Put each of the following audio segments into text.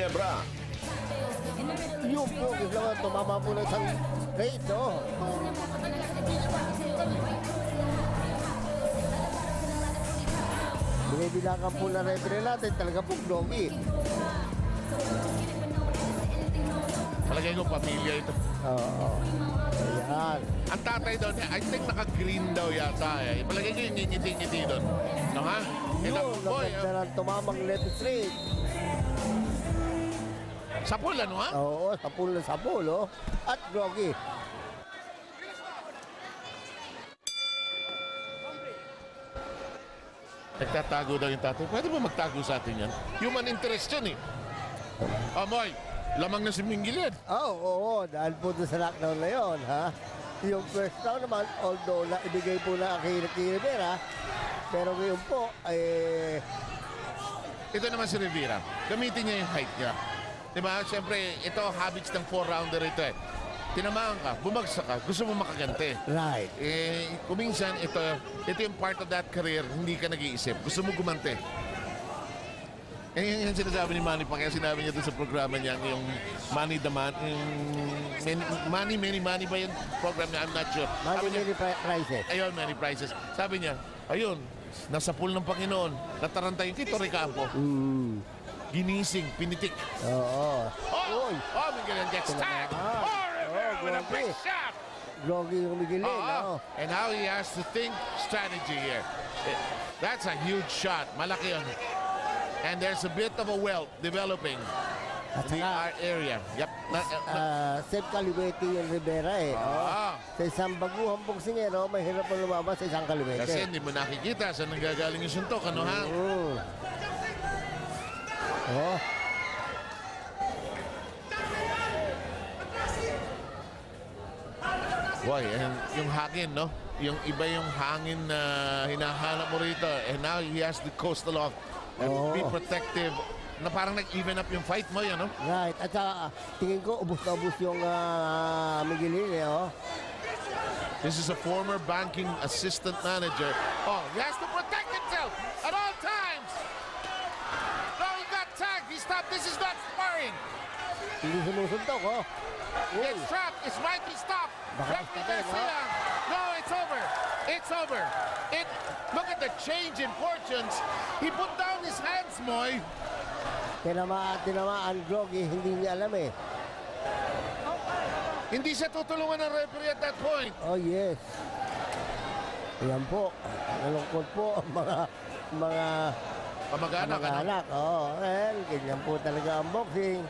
Ginebra. Yung po, biglang tumama po ng isang rate, no? Binibilangan po na referee natin, talaga po Globy. Palagay ko pamilya ito. Oo. Ayan. Ang tatay doon, I think naka-green daw yata eh. Palagay ko yung ngiti-ngiti doon. No ha? Yun, Boy, naganda ng tumamang left straight. sa pool ano ha? Oo, sapul na sapul, oh. At Globy. Nagtatago daw yung tatay. Pwede ba magtago sa atin yan? Human interest yun eh. Moy, lamang na si Minggilid. Oo, dahil po doon sa lockdown na yun, ha? Yung first round naman, although ibigay po na kay Rivera, pero ngayon po, Ito naman si Rivera. Gamitin niya yung height niya. Diba? Siyempre, ito habits ng 4-rounder ito eh. Tinamaan ka, bumagsak ka, gusto mo makagante. right. Kuminsan, ito yung part of that career, hindi ka nag-iisip. Gusto mo gumante. Yan sinasabi ni Manny pa, kaya sinabi niya doon sa programa niya, yung Money the Man, yung Many ba yung program niya? I'm not sure. Many prices. Ayun, Many Prizes. Sabi niya, ayun, nasa pool ng Panginoon, nataranta yung Tito Ricampo. Ginising, pinitik. Oo. Oh, Miguel gets tagged. With a big shot. Globy yung Miguelin, no? And now he has to think strategy here. That's a huge shot. Malaki yun. And there's a bit of a welt developing At in saka, our area. Yep. Seth Caliwete yung Rivera, eh. Sa isang baguhang boksingero, mahirap po lumabas sa isang Caliwete. Kasi hindi mo nakikita saan nanggagaling yung suntok. Ano ha? Oh. Boy, yung hangin, no? Yung iba yung hangin na hinahanap mo rito. And now he has to coastal off and be protective. Na parang nag-even up yung fight mo, yan, no? Right. At saka, tingin ko, ubus na ubus yung Miguelin, eh, oh. This is a former banking assistant manager. Oh, he has to protect himself at all times. No, he got tagged. He stopped. This is not sparring. Hindi sumusuntok, oh. It's trapped. It's right. He stopped. Baka Referee patay, no? Garcia. No, it's over. It's over. Look at the change in fortunes. He put down his hands, Moy. Tinamaan Globy, hindi niya alam, eh. Hindi siya tutulungan ng referee at that point. Oh, yes. Ayan po. Nalungkot po ang mga Kamag-anak, ano? anak. Oo, well, ganyan po talaga ang boxing.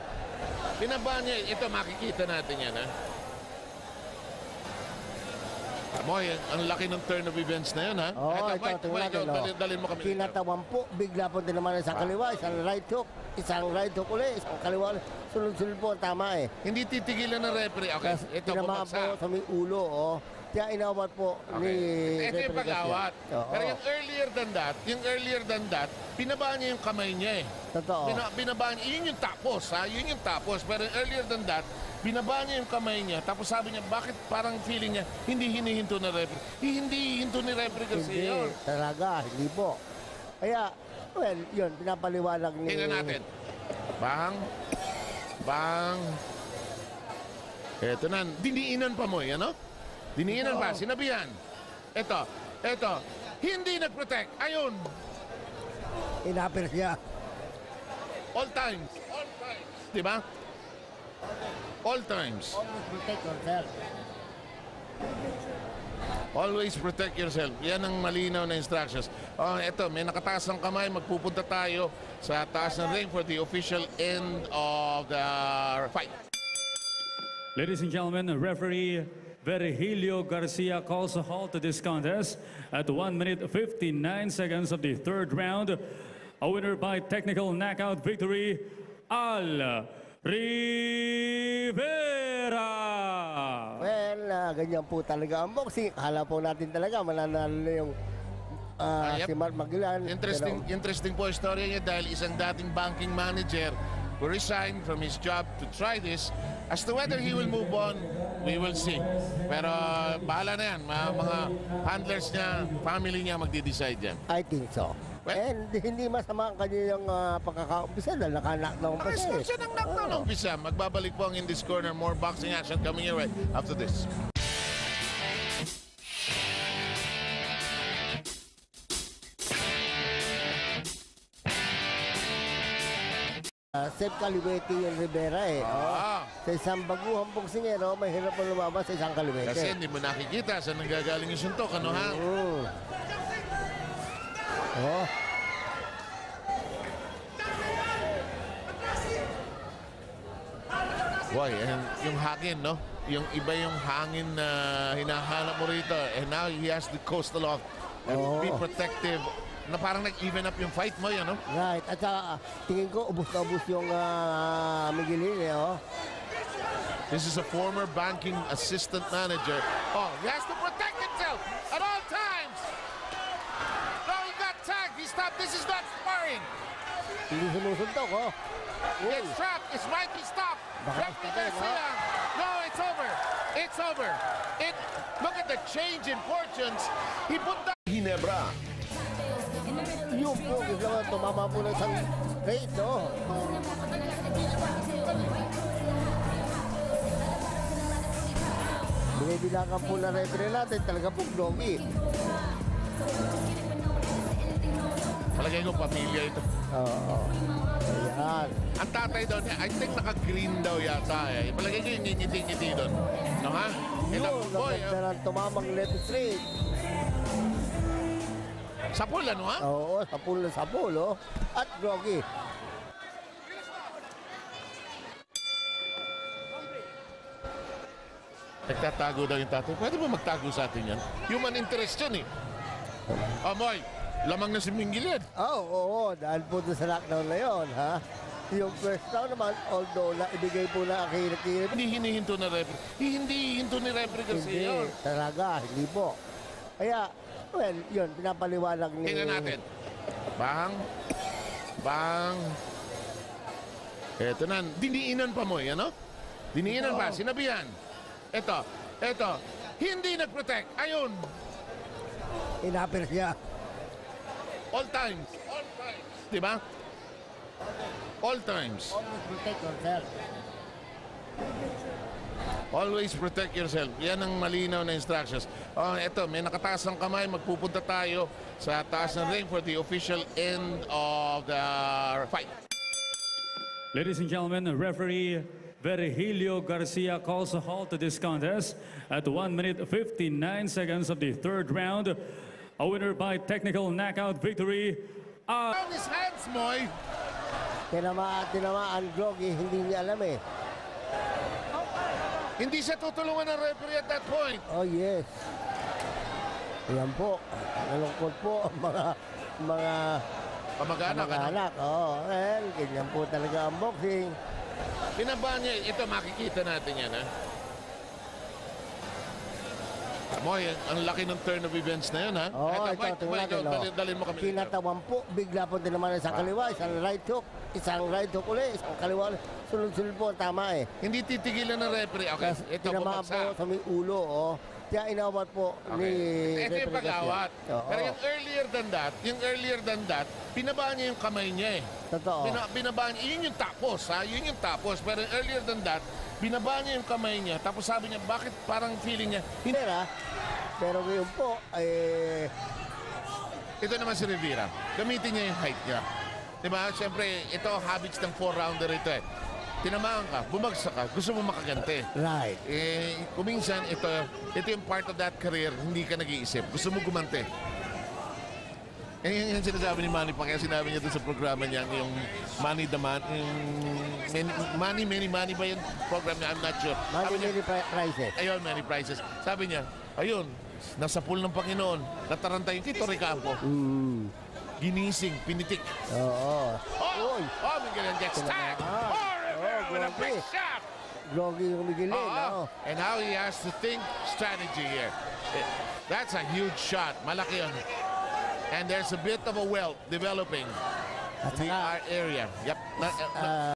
Binaba niya. Ito, makikita natin yan, ha? Moy, ang laki ng turn of events na yun, ha? Oo, ito, tingnan natin, Dalhin mo kami. Kinatawan po, bigla po din naman sa kaliwa, isang right hook ulit, isang kaliwa, sunod-sunod po ang tama, eh. Hindi titigilan ng referee. Okay, ito, Tinamaan po bumagsak. sa may ulo, oh. Kaya inawat po ni Ito yung Referee pag-awat. Garcia. Oo. Pero yung earlier than that, binaba niya yung kamay niya eh. Totoo. Binaba niya, yun yung tapos ha, yun yung tapos. Pero earlier than that, binaba niya yung kamay niya. Tapos sabi niya, bakit parang feeling niya, hindi hinihinto na referee. Hindi hinto ni referee kasi Hindi, yun. talaga, hindi po. Kaya, well, yun, pinapaliwanag ni... Tingnan natin. Bang. Bang. Eto na, diniinan pa mo, ano? Diniinan pa, sinabihan. Eto. Hindi nag-protect. Ayun. Inapir siya. All times. Diba? All times. Always protect yourself. Always protect yourself. Yan ang malinaw na instructions. Eto, may nakataas ng kamay. Magpupunta tayo sa taas ng ring for the official end of the fight. Ladies and gentlemen, referee Virgilio Garcia calls a halt to this contest at 1 minute 59 seconds of the third round. A winner by technical knockout victory, Al Rivera. Well, ganyan po talaga ang boxing. Akala po natin talaga mananalo na yung Yep. si Mark Magellan. Interesting po istorya niya dahil isang dating banking manager who resigned from his job to try this. As to whether he will move on, we will see. Pero bahala na yan. Mga handlers niya, family niya magde-decide yan. I think so. Well, And hindi masama ang kanyang pagkakaumpisa dahil naka-knockdown pa siya. siya ng knockdown ng umpisa. Magbabalik po ang In This Corner. More boxing action coming your way after this. Safe kaliwete yung Rivera eh. Ah. Sa isang baguhang boksingero, mahirap po lumabas sa isang kaliwete. Kasi hindi mo nakikita saan nanggagaling yung suntok, ano ha? Oh. Boy, and yung hangin, no? Yung iba yung hangin na hinahanap mo rito. And now he has the coastal off. And be protective. Na parang nag-even up yung fight mo, yan, no? Right. At saka, tingin ko, ubus na ubus yung Miguelin eh, oh. This is a former banking assistant manager. Oh, he has to protect himself at all times. No, he got tagged. He stopped. This is not sparring. Hindi sumusuntok, oh. It's trapped. It's Mikey stop. Baka Referee stopin, Garcia. No, it's over. It's over. Look at the change in fortunes. He put the Ginebra. Yung po, gusto naman tumama po ng isang straight, no? Binibilangan po na referee natin, talaga po doggy. Palagay ko pamilya ito. Oo. Ayan. Ang tatay doon, I think naka-green daw yata eh. Palagay ko yung ngiti-ngiti doon. No ha? Ito, Yun, boy, nakagdaran tumamang left straight. sa pool, ano ha? Oo, sapul na sapul, oh. At groggy. Nagtatago daw yung tatay. Pwede ba magtago sa atin yan? Human interest yun eh. Amoy, lamang na si Mingilid. Oo, dahil po doon sa lockdown na yun, ha? Yung first round naman, although ibigay po na kay Hindi hinihinto na referee. Hindi hihinto ni referee kasi hindi, yun. talaga, hindi po. Kaya, well, yun, pinapaliwanag ni... Tingnan natin. Bang. Bang. Eto na. Diniinan pa mo, ano? Diniinan pa. Sinabihan. Eto. Hindi nag-protect. Ayun. Inapir siya. All times. All times. Diba? All times. Always protect yourself. Always protect yourself. Yan ang malinaw na instructions. Oh, eto, may nakataas ng kamay. Magpupunta tayo sa taas ng ring for the official end of the fight. Ladies and gentlemen, referee Virgilio Garcia calls a halt to this contest at 1 minute 59 seconds of the third round. A winner by technical knockout victory. On his hands, Moy. Tinamaan groggy, hindi niya alam eh. Hindi siya tutulungan ng referee at that point. Oh, yes. Ayan po. Nalungkot po ang mga Kamag-anak, ano? anak. Oo, well, ganyan po talaga ang boxing. Pinaba niya. Ito, makikita natin yan, ha? Moy, ang laki ng turn of events na yun, ha? Oo, ito, tingnan natin. Dalhin mo kami. Kinatawan po, bigla po din naman isang kaliwa, isang right hook ulit, isang kaliwa ulit. Sunod-sunod po, tama eh. Hindi titigilan ng referee. Okay, ito, Tinamaan po bumagsak. sa may ulo, oh. Kaya inawat po ni Ito yung Referee pag-awat. Garcia. Oo. Pero yung earlier than that, pinaba niya yung kamay niya eh. Totoo. Binaba niya, yun yung tapos ha, yun yung tapos. Pero earlier than that, binaba niya yung kamay niya. Tapos sabi niya, bakit parang feeling niya, Pero ngayon po, ito naman si Rivera, gamitin niya yung height niya. Diba? Siyempre, ito habits ng 4-rounder ito eh. Tinamaan ka, bumagsak ka, gusto mo makaganti. right. Kuminsan, ito yung part of that career, hindi ka nag-iisip. Gusto mo gumante. Yan sinasabi ni Manny pa, kaya sinabi niya doon sa programa niya, yung Money the Man, yung Many ba yung program niya? I'm not sure. Many prices. Ayun, Many Prizes. Sabi niya, ayun, nasa pool ng Panginoon, nataranta yung Tito Ricampo. Ginising, pinitik. Oo. Miguel gets tagged. Rivera with a big shot. Groggy yung Miguelin, oh. And now he has to think strategy here. That's a huge shot. Malaki yun. And there's a bit of a welt developing At in the saka, area. Yep.